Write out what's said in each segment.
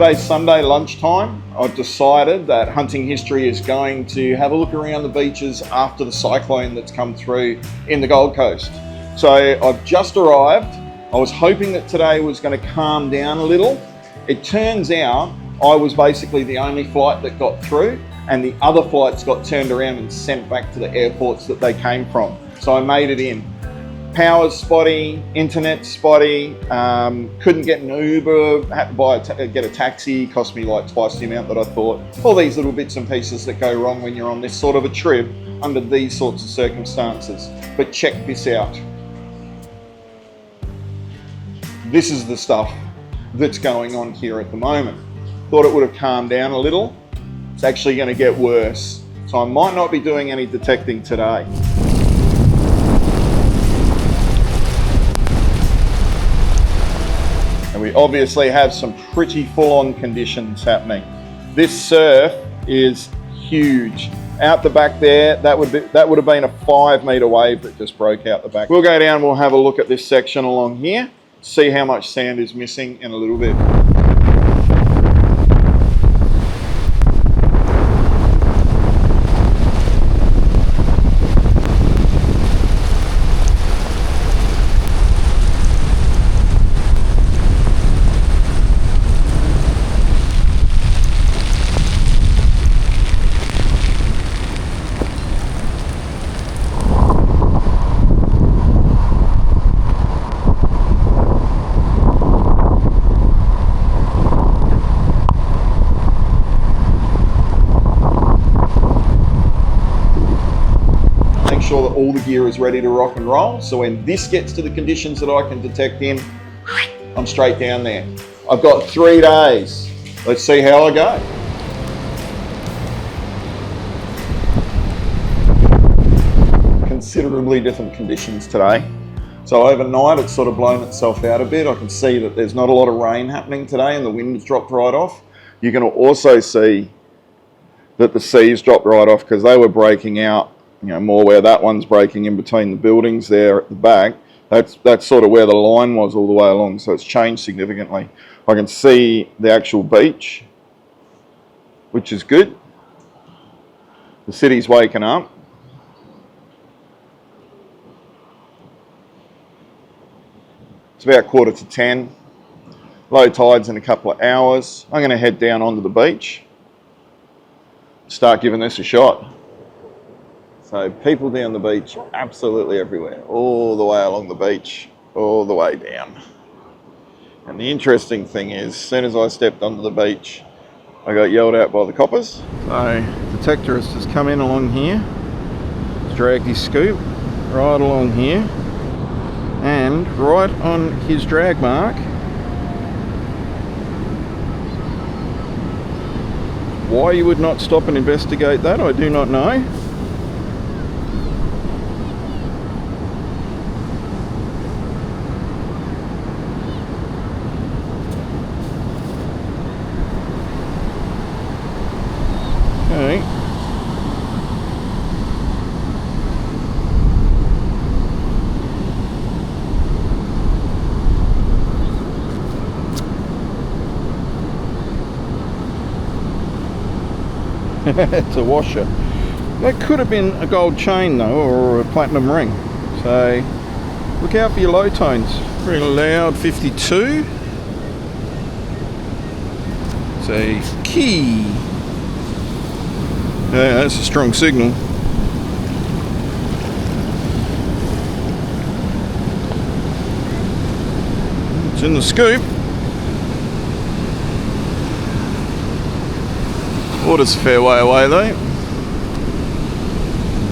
Today's Sunday lunchtime. I've decided that Hunting History is going to have a look around the beaches after the cyclone that's come through in the Gold Coast. So I've just arrived. I was hoping that today was going to calm down a little. It turns out I was basically the only flight that got through, and the other flights got turned around and sent back to the airports that they came from. So I made it in. Power's spotty, internet spotty, couldn't get an Uber, had to get a taxi, cost me like twice the amount that I thought. All these little bits and pieces that go wrong when you're on this sort of a trip under these sorts of circumstances. But check this out. This is the stuff that's going on here at the moment. Thought it would have calmed down a little. It's actually going to get worse. So I might not be doing any detecting today. And we obviously have some pretty full-on conditions happening. This surf is huge. Out the back there, that would have been a 5-meter wave that just broke out the back. We'll go down, we'll have a look at this section along here, see how much sand is missing in a little bit. Sure that all the gear is ready to rock and roll. So when this gets to the conditions that I can detect in, I'm straight down there. I've got 3 days. Let's see how I go. Considerably different conditions today. So overnight it's sort of blown itself out a bit. I can see that there's not a lot of rain happening today and the wind's dropped right off. You can also see that the seas dropped right off because they were breaking out, you know, more where that one's breaking in between the buildings there at the back. That's sort of where the line was all the way along, so it's changed significantly. I can see the actual beach, which is good. The city's waking up. It's about 9:45. Low tide's in a couple of hours. I'm going to head down onto the beach, start giving this a shot. So people down the beach, absolutely everywhere, all the way along the beach, all the way down. And the interesting thing is, as soon as I stepped onto the beach, I got yelled at by the coppers. So detectorist has come in along here, dragged his scoop right along here, and right on his drag mark, why you would not stop and investigate that, I do not know. Okay. It's a washer. That could have been a gold chain though, or a platinum ring. So look out for your low tones. Very loud 52. It's a key. Yeah, that's a strong signal. It's in the scoop. Water's a fair way away though.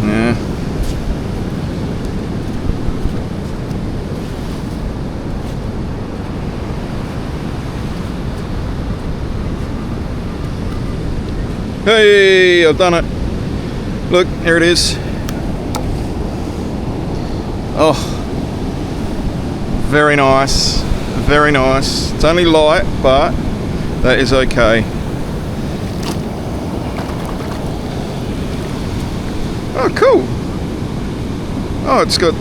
Yeah. Hey, I've done it. Look, here it is. Oh, very nice, very nice. It's only light, but that is okay. Oh, cool. Oh, it's got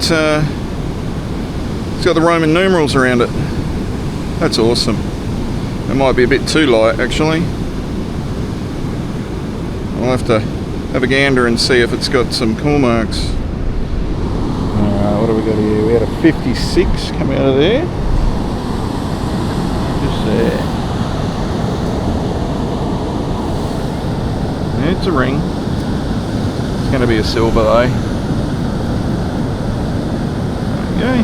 the Roman numerals around it. That's awesome. It might be a bit too light actually. I'll have to have a gander and see if it's got some cool marks. What do we got here? We had a 56 come out of there. Just there. It's a ring. It's going to be a silver though. Okay.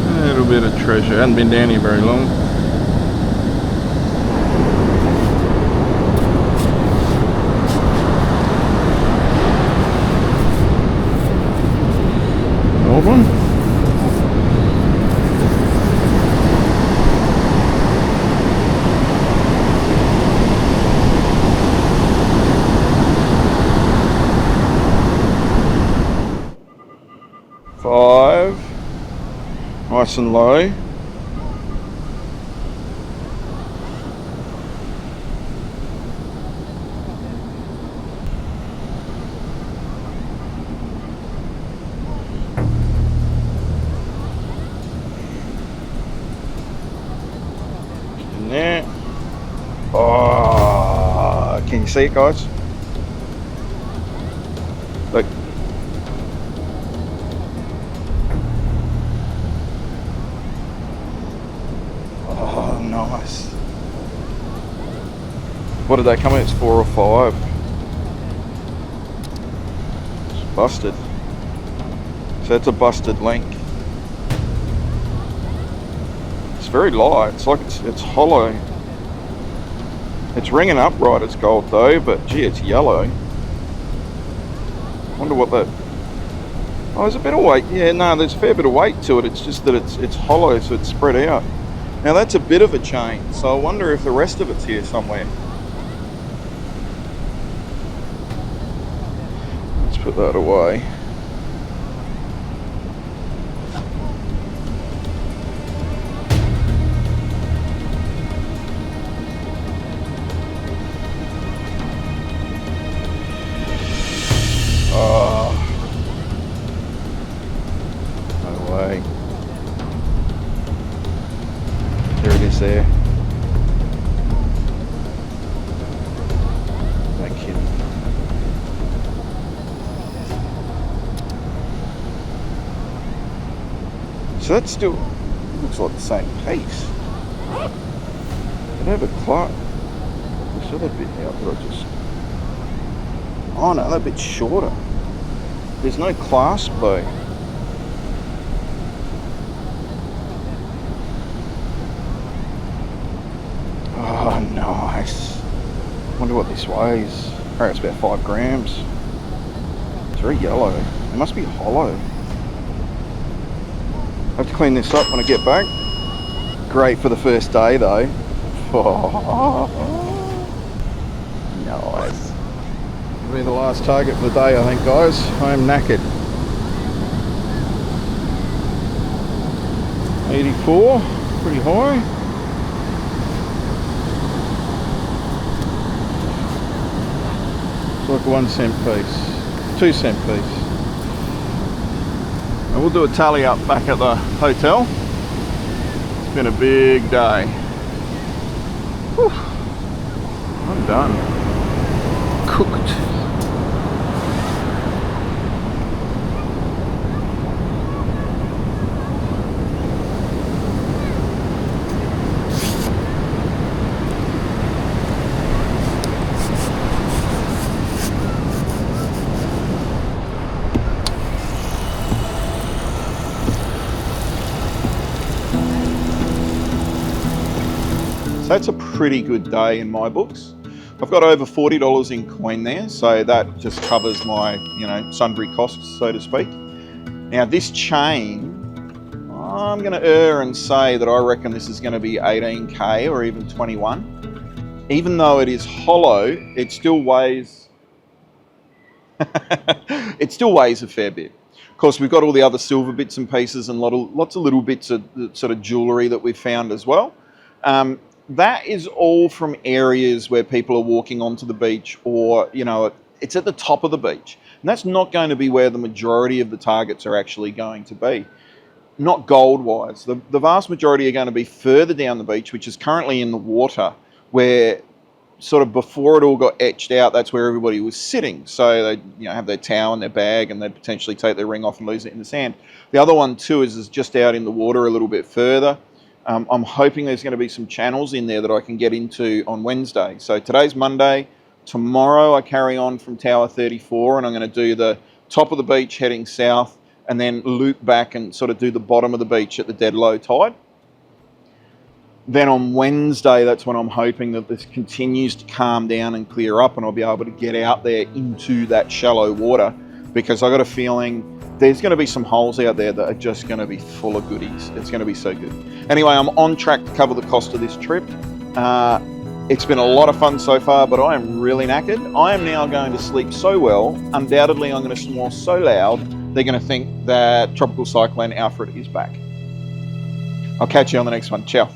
A little bit of treasure. Hadn't been down here very long. Old one. Five. Nice and low. In there. Oh, can you see it, guys? Look. Oh, nice. What did they come in? It's 4 or 5. It's busted. So that's a busted link. It's very light. It's like it's hollow. It's ringing upright as gold though, but gee, it's yellow. Wonder what that. Oh, there's a bit of weight. Yeah, no, there's a fair bit of weight to it. It's just that it's hollow, so it's spread out. Now that's a bit of a chain, so I wonder if the rest of it's here somewhere. Let's put that away. Oh, no way. There it is there. No kidding. So that still looks like the same piece. I don't have a clock. This other bit out that I just... Oh no, that bit's shorter. There's no clasp though. Oh, nice. Wonder what this weighs. I reckon it's about 5 grams. It's very yellow. It must be hollow. I have to clean this up when I get back. Great for the first day though. Oh, nice. It'll be the last target for the day, I think, guys. I'm knackered. 84, pretty high. It's like a 1 cent piece, 2 cent piece. And we'll do a tally up back at the hotel. It's been a big day. Whew. I'm done. Cooked. So that's a pretty good day in my books. I've got over $40 in coin there, so that just covers my, sundry costs, so to speak. Now this chain, I'm gonna err and say that I reckon this is gonna be 18K or even 21. Even though it is hollow, it still weighs, it still weighs a fair bit. Of course, we've got all the other silver bits and pieces and lots of little bits of sort of jewellery that we've found as well. That is all from areas where people are walking onto the beach, or, it's at the top of the beach. And that's not going to be where the majority of the targets are actually going to be. not gold-wise. The vast majority are going to be further down the beach, which is currently in the water, where sort of before it all got etched out, that's where everybody was sitting. So they have their towel and their bag, and they'd potentially take their ring off and lose it in the sand. The other one too is just out in the water a little bit further. I'm hoping there's going to be some channels in there that I can get into on Wednesday. So today's Monday. Tomorrow I carry on from Tower 34, and I'm going to do the top of the beach heading south, and then loop back and sort of do the bottom of the beach at the dead low tide. Then on Wednesday, that's when I'm hoping that this continues to calm down and clear up, and I'll be able to get out there into that shallow water, because I got a feeling there's going to be some holes out there that are just going to be full of goodies. It's going to be so good. Anyway, I'm on track to cover the cost of this trip. It's been a lot of fun so far, but I am really knackered. I am now going to sleep so well. Undoubtedly, I'm going to snore so loud, they're going to think that Tropical Cyclone Alfred is back. I'll catch you on the next one. Ciao.